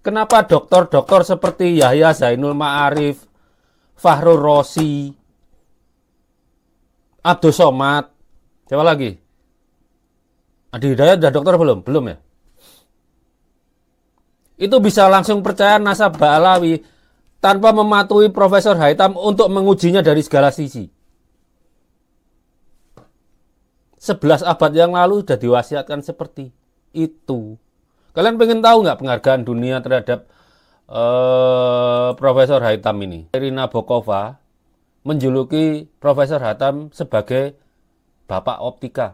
Kenapa dokter-dokter seperti Yahya Zainul Ma'arif, Fahru Rosi, Abdus Somad, siapa lagi? Adi Hidayat udah dokter belum? Belum ya? Itu bisa langsung percaya nasab Ba'alawi tanpa mematuhi Profesor Haitham untuk mengujinya dari segala sisi. 11 abad yang lalu sudah diwasiatkan seperti itu. Kalian pengen tahu nggak penghargaan dunia terhadap Profesor Haitham ini? Irina Bokova menjuluki Profesor Haitham sebagai Bapak Optika.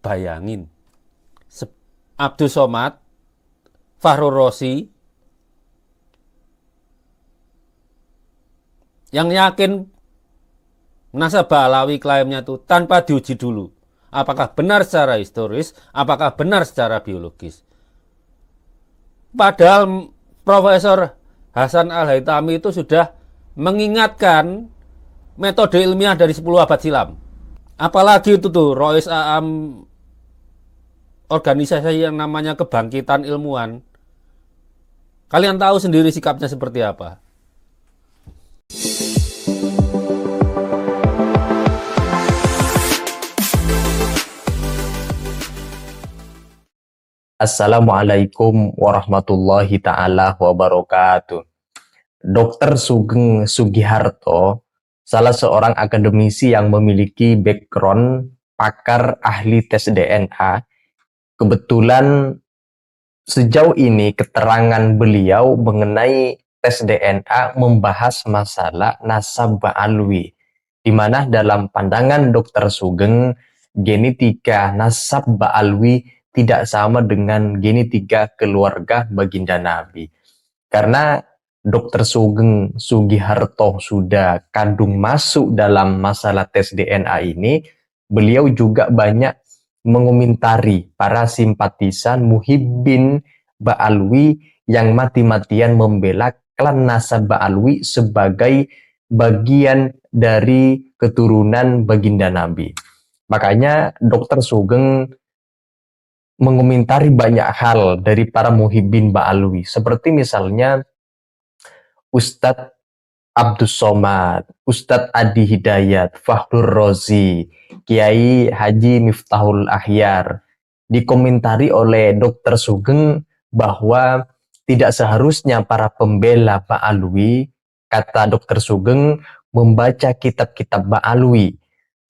Bayangin. Abdus Somad, Fahru Rosi, yang yakin nasab Ba'alawi klaimnya itu tanpa diuji dulu. Apakah benar secara historis, apakah benar secara biologis. Padahal Profesor Hasan Al-Haytami itu sudah mengingatkan metode ilmiah dari 10 abad silam. Apalagi itu tuh Rois Aam, organisasi yang namanya Kebangkitan Ilmuwan. Kalian tahu sendiri sikapnya seperti apa. Assalamualaikum warahmatullahi ta'ala wabarakatuh. Dr. Sugeng Sugiharto, salah seorang akademisi yang memiliki background pakar ahli tes DNA. Kebetulan sejauh ini keterangan beliau mengenai tes DNA membahas masalah nasab Ba'alwi, di mana dalam pandangan Dr. Sugeng, genetika nasab Ba'alwi tidak sama dengan genetika keluarga baginda Nabi. Karena Dr. Sugeng Sugiharto sudah kadung masuk dalam masalah tes DNA ini, beliau juga banyak mengomentari para simpatisan Muhibbin Ba'alwi yang mati-matian membela klan nasab Ba'alwi sebagai bagian dari keturunan baginda Nabi. Makanya Dr. Sugeng mengomentari banyak hal dari para Muhibbin Ba'alwi, seperti misalnya Ustadz Abdus Somad, Ustadz Adi Hidayat, Fahrur Rozi, Kiai Haji Miftahul Ahyar. Dikomentari oleh Dr. Sugeng bahwa tidak seharusnya para pembela Ba'alwi, kata Dr. Sugeng, membaca kitab-kitab Ba'alwi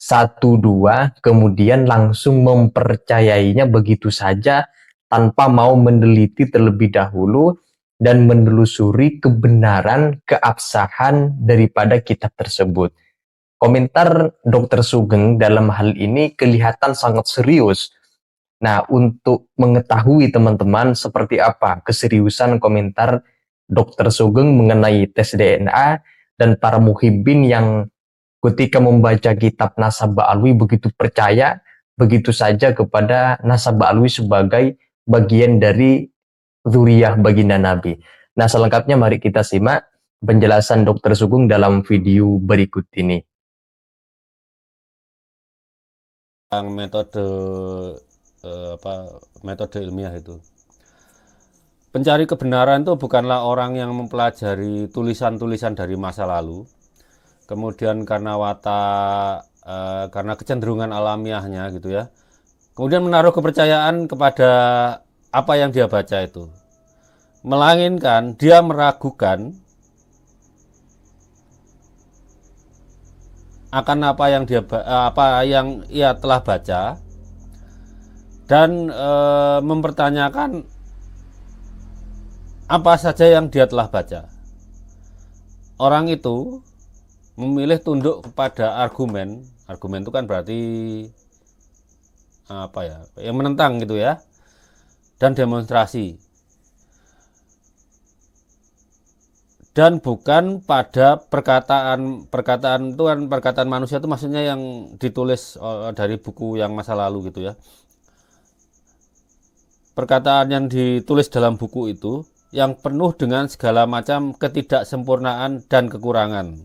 satu dua kemudian langsung mempercayainya begitu saja tanpa mau meneliti terlebih dahulu dan menelusuri kebenaran, keabsahan daripada kitab tersebut. Komentar Dr. Sugeng dalam hal ini kelihatan sangat serius. Nah, untuk mengetahui teman-teman seperti apa keseriusan komentar Dr. Sugeng mengenai tes DNA dan para muhibbin yang ketika membaca kitab nasab Ba'alwi begitu percaya, begitu saja kepada nasab Ba'alwi sebagai bagian dari zuriyah baginda Nabi. Nah, selengkapnya mari kita simak penjelasan Dr. Sugeng dalam video berikut ini. Yang metode ilmiah itu. Pencari kebenaran itu bukanlah orang yang mempelajari tulisan-tulisan dari masa lalu. Kemudian karena karena kecenderungan alamiahnya gitu ya. Kemudian menaruh kepercayaan kepada apa yang dia baca itu. Melainkan dia meragukan akan apa yang ia telah baca dan mempertanyakan apa saja yang dia telah baca. Orang itu memilih tunduk kepada argumen. Argumen itu kan berarti yang menentang gitu ya, dan demonstrasi, dan bukan pada perkataan itu kan perkataan manusia itu maksudnya yang ditulis dari buku yang masa lalu gitu ya. Perkataan yang ditulis dalam buku itu yang penuh dengan segala macam ketidaksempurnaan dan kekurangan.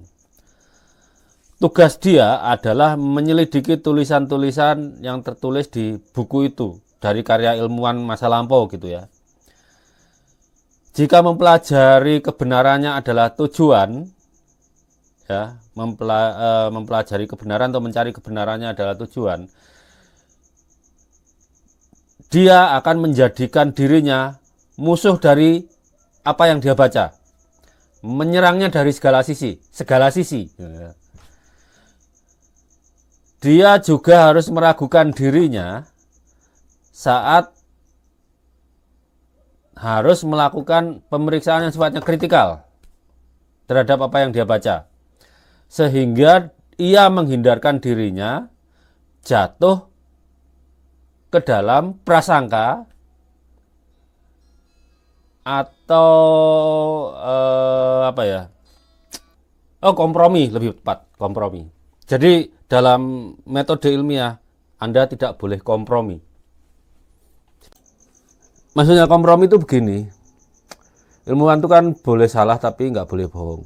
Tugas dia adalah menyelidiki tulisan-tulisan yang tertulis di buku itu dari karya ilmuwan masa lampau gitu ya. Jika mempelajari kebenarannya adalah tujuan, ya, mempelajari kebenaran atau mencari kebenarannya adalah tujuan, dia akan menjadikan dirinya musuh dari apa yang dia baca, menyerangnya dari segala sisi, segala sisi. Dia juga harus meragukan dirinya saat harus melakukan pemeriksaan yang sifatnya kritikal terhadap apa yang dia baca, sehingga ia menghindarkan dirinya jatuh ke dalam prasangka atau apa ya? Oh, kompromi, lebih tepat, kompromi. Jadi dalam metode ilmiah Anda tidak boleh kompromi. Maksudnya kompromi itu begini, ilmuwan itu kan boleh salah tapi nggak boleh bohong.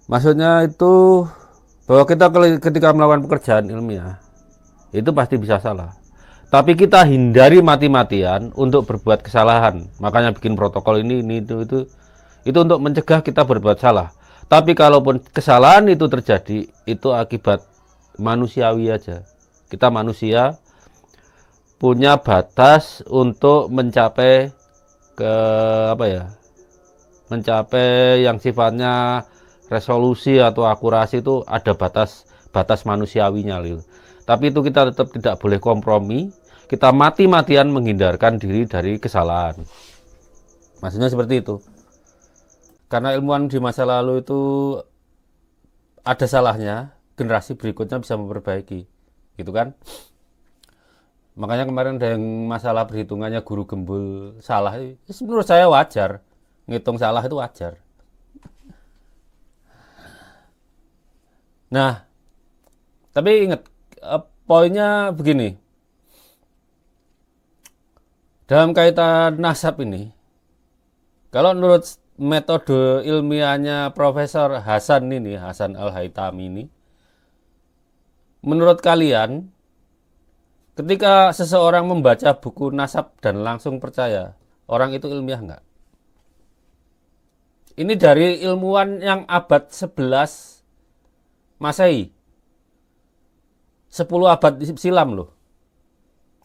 Maksudnya itu bahwa kita ketika melakukan pekerjaan ilmiah itu pasti bisa salah. Tapi kita hindari mati-matian untuk berbuat kesalahan. Makanya bikin protokol ini itu untuk mencegah kita berbuat salah. Tapi kalaupun kesalahan itu terjadi, itu akibat manusiawi aja. Kita manusia punya batas untuk mencapai ke apa ya? Mencapai yang sifatnya resolusi atau akurasi itu ada batas manusiawinya gitu. Tapi itu kita tetap tidak boleh kompromi. Kita mati-matian menghindarkan diri dari kesalahan. Maksudnya seperti itu. Karena ilmuwan di masa lalu itu ada salahnya, generasi berikutnya bisa memperbaiki. Gitu kan? Makanya kemarin ada yang masalah perhitungannya guru gembul salah. Menurut saya wajar. Ngitung salah itu wajar. Nah, tapi ingat, poinnya begini. Dalam kaitan nasab ini, kalau menurut metode ilmiahnya Profesor Hasan ini, Hasan Al-Haytami ini, menurut kalian, ketika seseorang membaca buku nasab dan langsung percaya, orang itu ilmiah enggak? Ini dari ilmuwan yang abad 11 Masehi. 10 abad silam loh.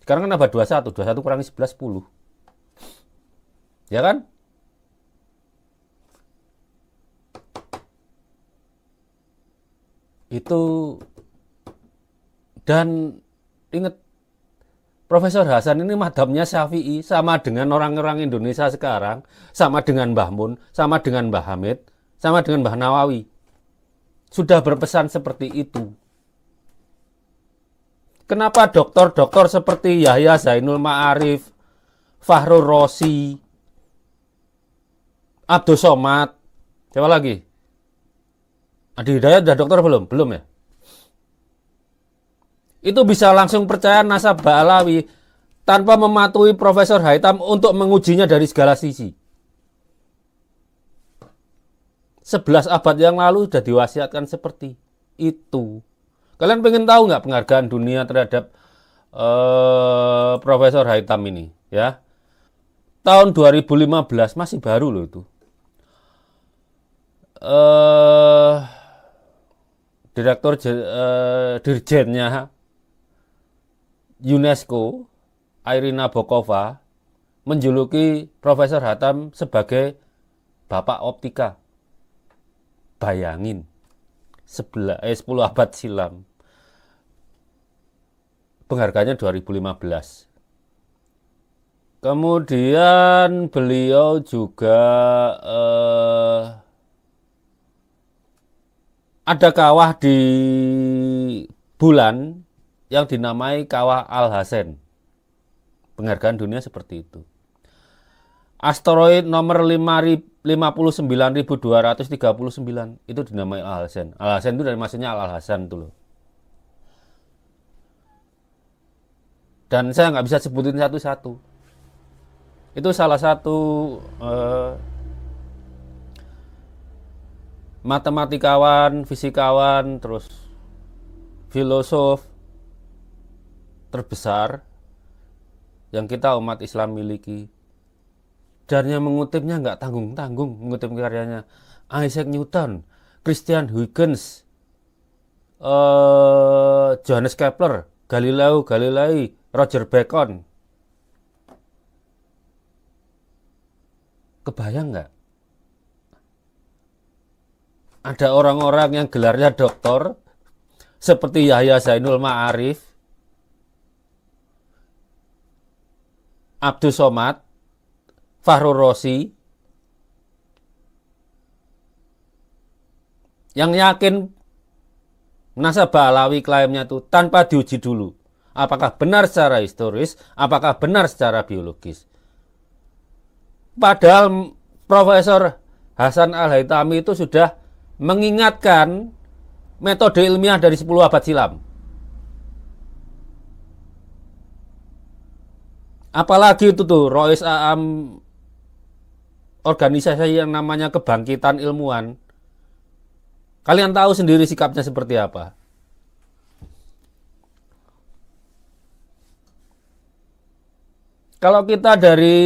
Sekarang kan abad 21, 21 kurangi 11, 10. Ya kan? Itu, dan ingat, Profesor Hasan ini madhabnya Syafi'i, sama dengan orang-orang Indonesia sekarang, sama dengan Mbah Mun, sama dengan Mbah Hamid, sama dengan Mbah Nawawi. Sudah berpesan seperti itu. Kenapa dokter-dokter seperti Yahya Zainul Ma'arif, Fahrul Rosi, Abdul Somad, siapa lagi? Adi Hidayat udah dokter belum? Belum ya? Itu bisa langsung percaya nasab Ba'alawi tanpa mematuhi Profesor Haytham untuk mengujinya dari segala sisi. 11 abad yang lalu sudah diwasiatkan seperti itu. Kalian pengen tahu nggak penghargaan dunia terhadap Profesor Haytham ini? Ya, tahun 2015 masih baru loh itu. Direktur Dirjennya UNESCO, Irina Bokova, menjuluki Profesor Haytham sebagai Bapak Optika. Bayangin, 10 abad silam. Penghargaannya 2015. Kemudian beliau juga ada kawah di bulan yang dinamai Kawah Al-Hasan. Penghargaan dunia seperti itu. Asteroid nomor 59.239 itu dinamai Al-Hasan. Al-Hasan itu dari maksudnya Al-Hasan itu loh. Dan saya nggak bisa sebutin satu-satu. Itu salah satu matematikawan, fisikawan, terus filosof terbesar yang kita umat Islam miliki. dan yang mengutipnya nggak tanggung-tanggung, mengutip karyanya Isaac Newton, Christian Huygens, Johannes Kepler, Galileo Galilei, Roger Bacon. Kebayang nggak? Ada orang-orang yang gelarnya doktor, seperti Yahya Zainul Ma'arif, Abdus Somad, Fahru Rosi, yang yakin nasabah alawi klaimnya itu tanpa diuji dulu. Apakah benar secara historis, apakah benar secara biologis. Padahal Profesor Hasan Al-Haytami itu sudah mengingatkan metode ilmiah dari 10 abad silam. Apalagi itu tuh Rois Aam, organisasi yang namanya Kebangkitan Ilmuwan. Kalian tahu sendiri sikapnya seperti apa. Kalau kita dari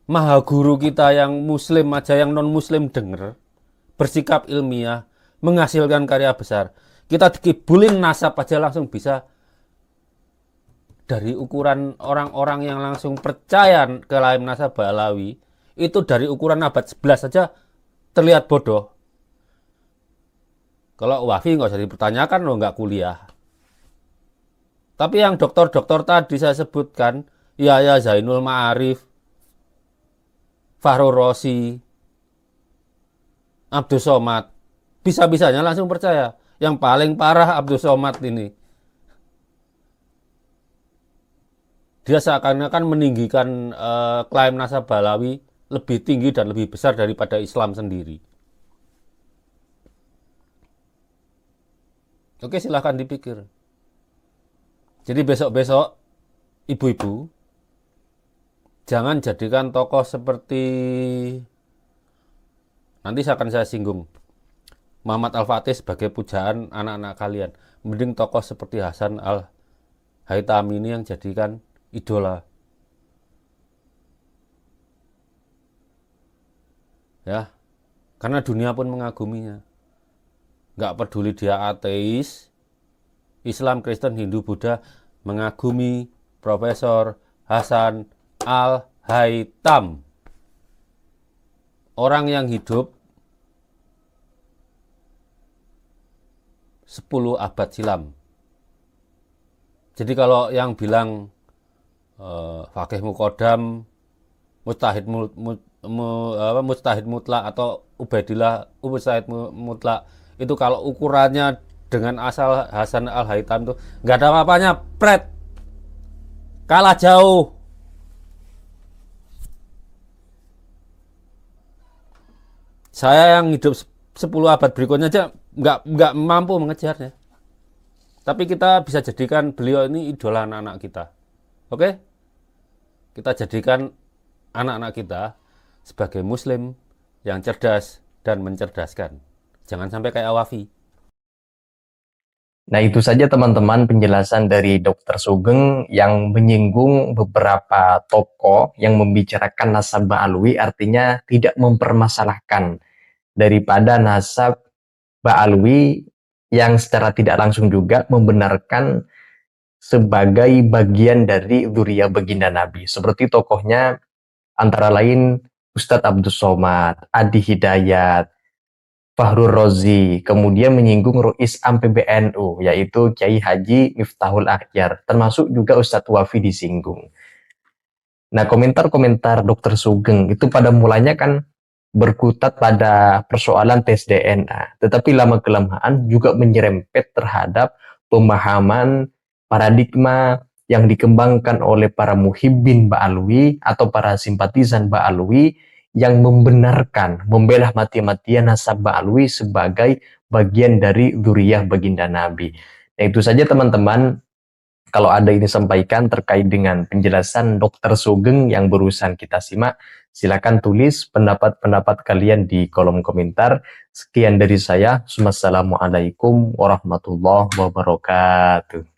maha guru kita yang muslim aja, yang non muslim denger, bersikap ilmiah, menghasilkan karya besar, kita dikibulin nasab aja langsung bisa. Dari ukuran orang-orang yang langsung percaya ke Laim Nasabah Alawi, itu dari ukuran abad 11 saja terlihat bodoh. Kalau Wafi nggak usah dipertanyakan loh, nggak kuliah. Tapi yang dokter-dokter tadi saya sebutkan, Yahya Zainul Ma'arif, Fahru Rosi, Abdus Somad, bisa-bisanya langsung percaya. Yang paling parah Abdus Somad ini. Dia seakan-akan meninggikan klaim nasabah Alawi lebih tinggi dan lebih besar daripada Islam sendiri. Oke, silahkan dipikir. Jadi besok-besok, ibu-ibu, jangan jadikan tokoh seperti, nanti akan saya singgung, Muhammad Al-Fatih sebagai pujaan anak-anak kalian. Mending tokoh seperti Hasan Al-Haytami ini yang jadikan idola. Ya, karena dunia pun mengaguminya. Nggak peduli dia ateis, Islam, Kristen, Hindu, Buddha, mengagumi Profesor Hasan Al-Haytam. Orang yang hidup 10 abad silam. Jadi kalau yang bilang Fakih Muqaddam, Mujtahid Mutlak atau Ubaidillah Mujtahid Mutlak, itu kalau ukurannya dengan asal Hasan Al-Haytam itu nggak ada apa-apanya, pret, kalah jauh. Saya yang hidup 10 abad berikutnya aja nggak mampu mengejarnya. Tapi kita bisa jadikan beliau ini idola anak-anak kita. Oke? Kita jadikan anak-anak kita sebagai muslim yang cerdas dan mencerdaskan. Jangan sampai kayak Wafi. Nah, itu saja teman-teman penjelasan dari Dr. Sugeng yang menyinggung beberapa tokoh yang membicarakan nasabah alwi, artinya tidak mempermasalahkan daripada nasab Ba'alwi yang secara tidak langsung juga membenarkan sebagai bagian dari dzurriyyah baginda Nabi. Seperti tokohnya antara lain Ustadz Abdus Somad, Adi Hidayat, Fahru Rozi, kemudian menyinggung Ruis Am PBNU, yaitu Kiai Haji Miftahul Akhyar, termasuk juga Ustadz Wafi disinggung. Nah, komentar-komentar Dr. Sugeng itu pada mulanya kan berkutat pada persoalan tes DNA, tetapi lama-kelamaan juga menyerempet terhadap pemahaman paradigma yang dikembangkan oleh para muhibbin Ba'alwi atau para simpatisan Ba'alwi yang membenarkan, membela mati-matian nasab Ba'alwi sebagai bagian dari dzurriyyah baginda Nabi. Nah, itu saja teman-teman. Kalau ada ini sampaikan terkait dengan penjelasan Dr. Sugeng yang barusan kita simak, silakan tulis pendapat-pendapat kalian di kolom komentar. Sekian dari saya. Wassalamualaikum warahmatullahi wabarakatuh.